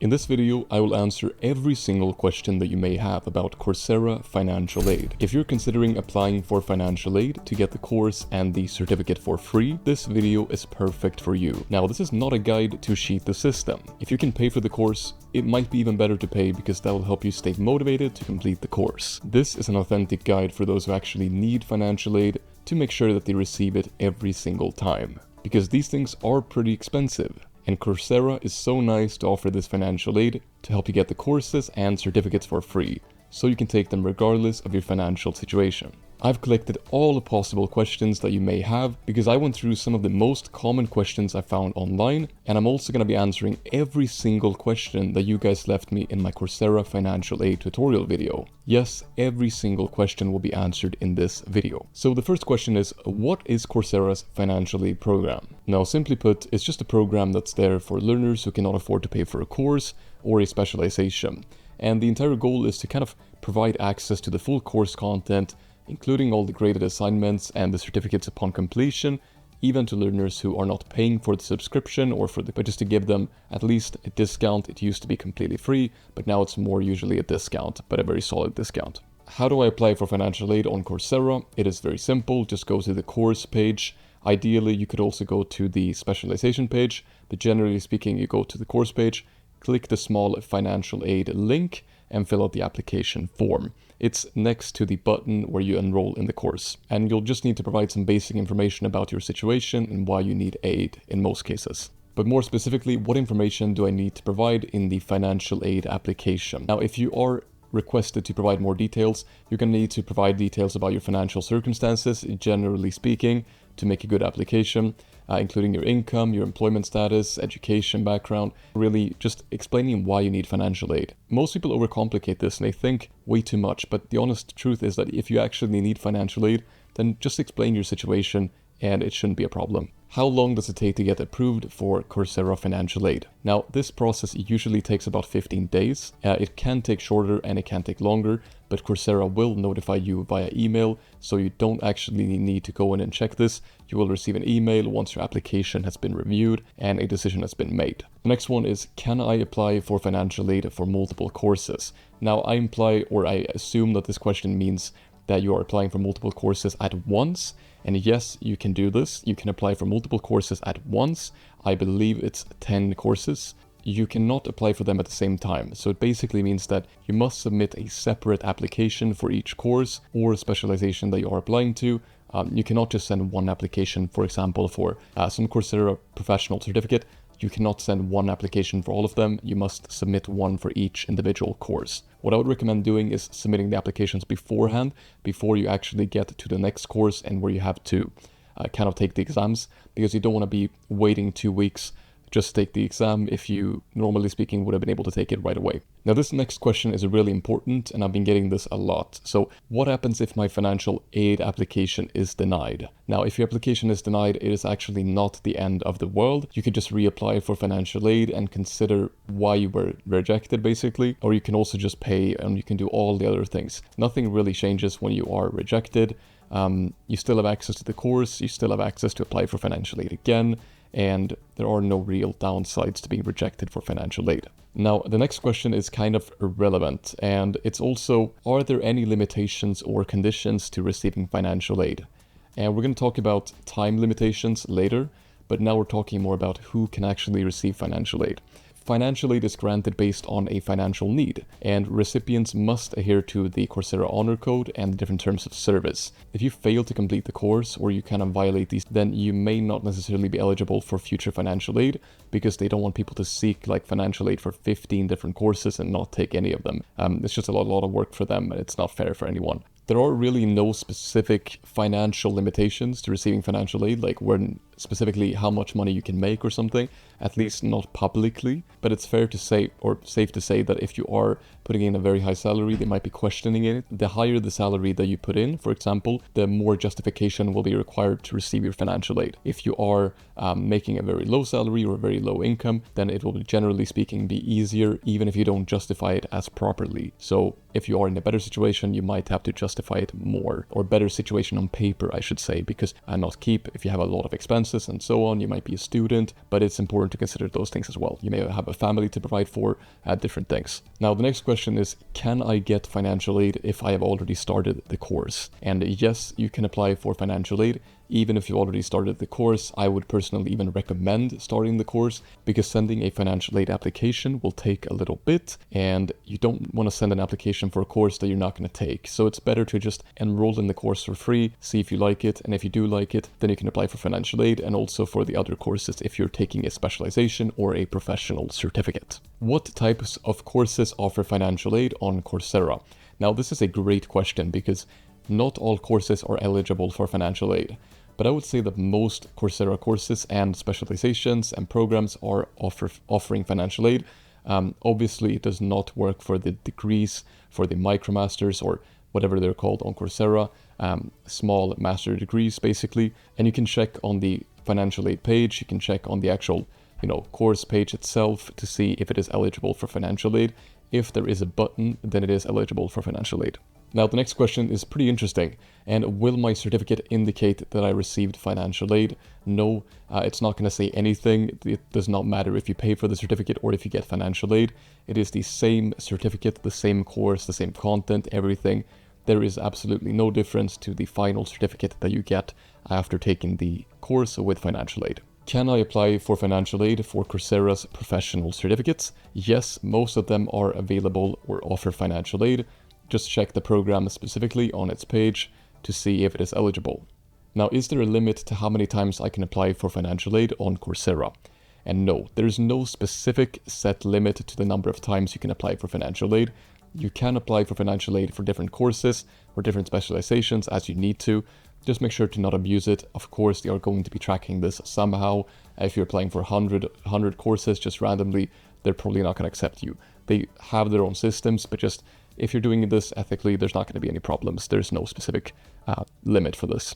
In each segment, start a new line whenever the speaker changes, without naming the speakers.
In this video, I will answer every single question that you may have about Coursera financial aid. If you're considering applying for financial aid to get the course and the certificate for free, this video is perfect for you. Now, this is not a guide to cheat the system. If you can pay for the course, it might be even better to pay because that will help you stay motivated to complete the course. This is an authentic guide for those who actually need financial aid to make sure that they receive it every single time. Because these things are pretty expensive. And Coursera is so nice to offer this financial aid to help you get the courses and certificates for free, so you can take them regardless of your financial situation. I've collected all the possible questions that you may have because I went through some of the most common questions I found online, and I'm also going to be answering every single question that you guys left me in my Coursera financial aid tutorial video. Yes, every single question will be answered in this video. So the first question is, what is Coursera's financial aid program? Now, simply put, it's just a program that's there for learners who cannot afford to pay for a course or a specialization. And the entire goal is to kind of provide access to the full course content, including all the graded assignments and the certificates upon completion, even to learners who are not paying for the subscription but just to give them at least a discount. It used to be completely free, but now it's more usually a discount, but a very solid discount. How do I apply for financial aid on Coursera? It is very simple. Just go to the course page. Ideally, you could also go to the specialization page, but generally speaking, you go to the course page, click the small financial aid link, and fill out the application form. It's next to the button where you enroll in the course. And you'll just need to provide some basic information about your situation and why you need aid in most cases. But more specifically, what information do I need to provide in the financial aid application? Now, if you are requested to provide more details, you're going to need to provide details about your financial circumstances, generally speaking, to make a good application, including your income, your employment status, education background, really just explaining why you need financial aid. Most people overcomplicate this and they think way too much, but the honest truth is that if you actually need financial aid, then just explain your situation and it shouldn't be a problem. How long does it take to get approved for Coursera financial aid? Now, this process usually takes about 15 days. It can take shorter and it can take longer, but Coursera will notify you via email, so you don't actually need to go in and check this. You will receive an email once your application has been reviewed and a decision has been made. The next one is, can I apply for financial aid for multiple courses? Now, I assume that this question means that you are applying for multiple courses at once. And yes, you can do this. You can apply for multiple courses at once. I believe it's 10 courses. You cannot apply for them at the same time. So it basically means that you must submit a separate application for each course or specialization that you are applying to. You cannot just send one application, for example, for some Coursera professional certificate. You cannot send one application for all of them. You must submit one for each individual course. What I would recommend doing is submitting the applications beforehand, before you actually get to the next course and where you have to kind of take the exams, because you don't want to be waiting 2 weeks just to take the exam if you, normally speaking, would have been able to take it right away. Now, this next question is really important, and I've been getting this a lot. So what happens if my financial aid application is denied? Now, if your application is denied, it is actually not the end of the world. You could just reapply for financial aid and consider why you were rejected, basically. Or you can also just pay and you can do all the other things. Nothing really changes when you are rejected. You still have access to the course. You still have access to apply for financial aid again. And there are no real downsides to being rejected for financial aid. Now, the next question is kind of irrelevant, and it's also, are there any limitations or conditions to receiving financial aid? And we're going to talk about time limitations later, but now we're talking more about who can actually receive financial aid. Financial aid is granted based on a financial need, and recipients must adhere to the Coursera Honor Code and the different terms of service. If you fail to complete the course or you kind of violate these, then you may not necessarily be eligible for future financial aid, because they don't want people to seek like financial aid for 15 different courses and not take any of them. It's just a lot of work for them, and it's not fair for anyone. There are really no specific financial limitations to receiving financial aid, like specifically how much money you can make or something, at least not publicly. But it's fair to say, or safe to say, that if you are putting in a very high salary, they might be questioning it. The higher the salary that you put in, for example, the more justification will be required to receive your financial aid. If you are making a very low salary or a very low income, then it will, generally speaking, be easier, even if you don't justify it as properly. So if you are in a better situation, you might have to justify it more, or better situation on paper, I should say, because not keep if you have a lot of expenses spouses and so on. You might be a student, but it's important to consider those things as well. You may have a family to provide for, different things. Now, the next question is, can I get financial aid if I have already started the course? And yes, you can apply for financial aid even if you already started the course. I would personally even recommend starting the course, because sending a financial aid application will take a little bit, and you don't want to send an application for a course that you're not going to take. So it's better to just enroll in the course for free, see if you like it, and if you do like it, then you can apply for financial aid, and also for the other courses if you're taking a specialization or a professional certificate. What types of courses offer financial aid on Coursera? Now, this is a great question because not all courses are eligible for financial aid. But I would say that most Coursera courses and specializations and programs are offering financial aid. Obviously, it does not work for the degrees, for the micromasters or whatever they're called on Coursera, small master degrees basically. And you can check on the financial aid page, you can check on the actual, course page itself to see if it is eligible for financial aid. If there is a button, then it is eligible for financial aid. Now, the next question is pretty interesting. And will my certificate indicate that I received financial aid? No, it's not going to say anything. It does not matter if you pay for the certificate or if you get financial aid. It is the same certificate, the same course, the same content, everything. There is absolutely no difference to the final certificate that you get after taking the course with financial aid. Can I apply for financial aid for Coursera's professional certificates? Yes, most of them are available or offer financial aid. Just check the program specifically on its page to see if it is eligible. Now, is there a limit to how many times I can apply for financial aid on Coursera? And no, there is no specific set limit to the number of times you can apply for financial aid. You can apply for financial aid for different courses or different specializations as you need to. Just make sure to not abuse it. Of course, they are going to be tracking this somehow. If you're applying for 100 courses just randomly, they're probably not going to accept you. They have their own systems, but just if you're doing this ethically, there's not going to be any problems. There's no specific limit for this.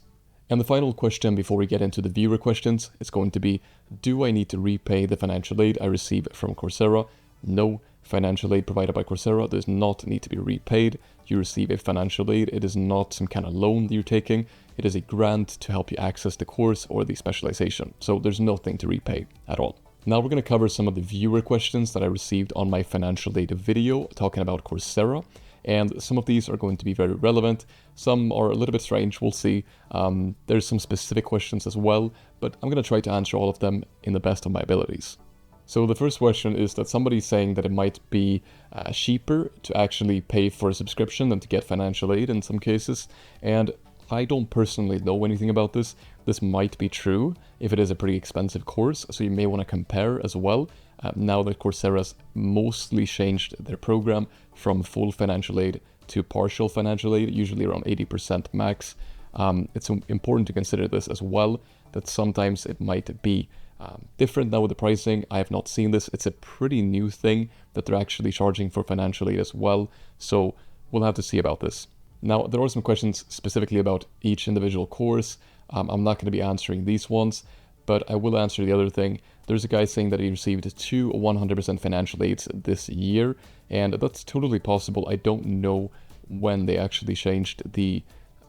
And the final question before we get into the viewer questions is going to be, do I need to repay the financial aid I receive from Coursera? No, financial aid provided by Coursera does not need to be repaid. You receive a financial aid. It is not some kind of loan that you're taking. It is a grant to help you access the course or the specialization. So there's nothing to repay at all. Now we're going to cover some of the viewer questions that I received on my financial aid video talking about Coursera. And some of these are going to be very relevant. Some are a little bit strange, we'll see. There's some specific questions as well, but I'm going to try to answer all of them in the best of my abilities. So the first question is that somebody's saying that it might be cheaper to actually pay for a subscription than to get financial aid in some cases. And I don't personally know anything about this. This might be true if it is a pretty expensive course, so you may want to compare as well. Now that Coursera's mostly changed their program from full financial aid to partial financial aid, usually around 80% max. It's important to consider this as well, that sometimes it might be different now with the pricing. I have not seen this. It's a pretty new thing that they're actually charging for financial aid as well, so we'll have to see about this. Now, there are some questions specifically about each individual course. I'm not going to be answering these ones, but I will answer the other thing. There's a guy saying that he received 2 100% financial aids this year, and that's totally possible. I don't know when they actually changed the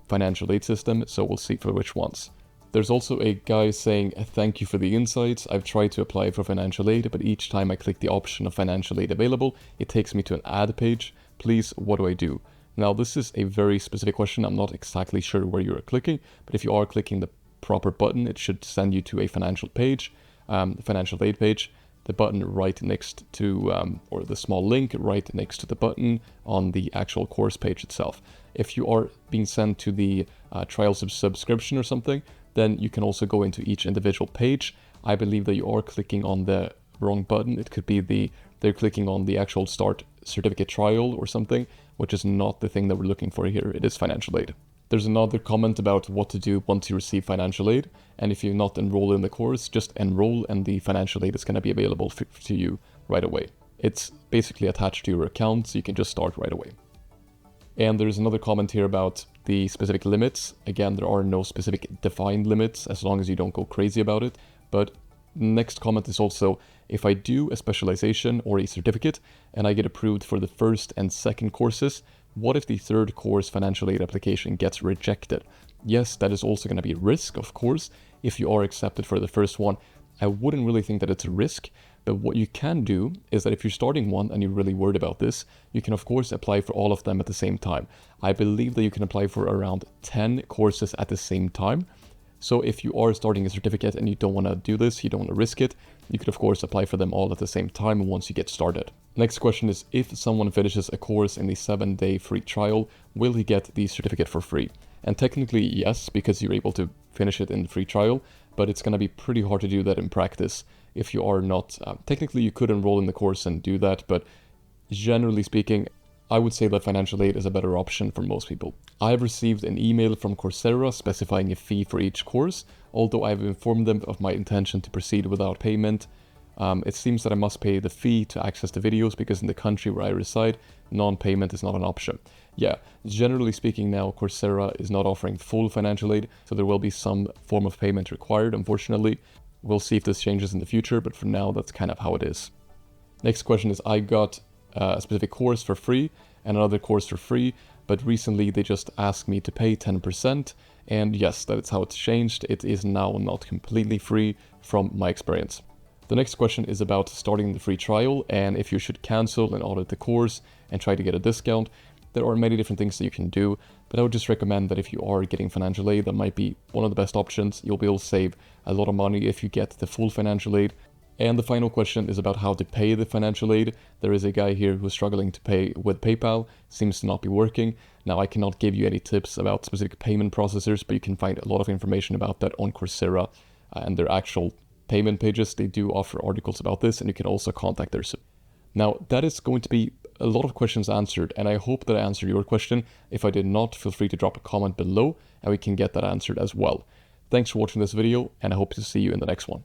financial aid system, so we'll see for which ones. There's also a guy saying, thank you for the insights. I've tried to apply for financial aid, but each time I click the option of financial aid available, it takes me to an ad page. Please, what do I do? Now, this is a very specific question. I'm not exactly sure where you're clicking, but if you are clicking the proper button, it should send you to a financial page, financial aid page. The button right next to, or the small link right next to the button on the actual course page itself. If you are being sent to the trial subscription or something, then you can also go into each individual page. I believe that you are clicking on the wrong button. It could be they're clicking on the actual start certificate trial or something, which is not the thing that we're looking for here. It is financial aid. There's another comment about what to do once you receive financial aid. And if you're not enrolled in the course, just enroll and the financial aid is going to be available to you right away. It's basically attached to your account, so you can just start right away. And there's another comment here about the specific limits. Again, there are no specific defined limits as long as you don't go crazy about it. But next comment is also, if I do a specialization or a certificate and I get approved for the first and second courses, what if the third course financial aid application gets rejected? Yes, that is also going to be a risk, of course. if you are accepted for the first one, I wouldn't really think that it's a risk. But what you can do is that if you're starting one and you're really worried about this, you can of course apply for all of them at the same time. I believe that you can apply for around 10 courses at the same time. So if you are starting a certificate and you don't want to do this, you don't want to risk it, you could of course apply for them all at the same time once you get started. Next question is, if someone finishes a course in the 7-day free trial, will he get the certificate for free? And technically yes, because you're able to finish it in the free trial, but it's going to be pretty hard to do that in practice if you are not. Technically you could enroll in the course and do that, but generally speaking, I would say that financial aid is a better option for most people. I have received an email from Coursera specifying a fee for each course, although I have informed them of my intention to proceed without payment. It seems that I must pay the fee to access the videos because in the country where I reside, non-payment is not an option. Yeah, generally speaking now, Coursera is not offering full financial aid, so there will be some form of payment required, unfortunately. We'll see if this changes in the future, but for now, that's kind of how it is. Next question is, I got a specific course for free and another course for free, but recently they just asked me to pay 10%, and yes, that's how it's changed. It is now not completely free from my experience. The next question is about starting the free trial and if you should cancel and audit the course and try to get a discount. There are many different things that you can do, but I would just recommend that if you are getting financial aid, that might be one of the best options. You'll be able to save a lot of money if you get the full financial aid. And the final question is about how to pay the financial aid. There is a guy here who's struggling to pay with PayPal, seems to not be working. Now, I cannot give you any tips about specific payment processors, but you can find a lot of information about that on Coursera and their actual payment pages. They do offer articles about this, and you can also contact their support. Now, that is going to be a lot of questions answered, and I hope that I answered your question. If I did not, feel free to drop a comment below, and we can get that answered as well. Thanks for watching this video, and I hope to see you in the next one.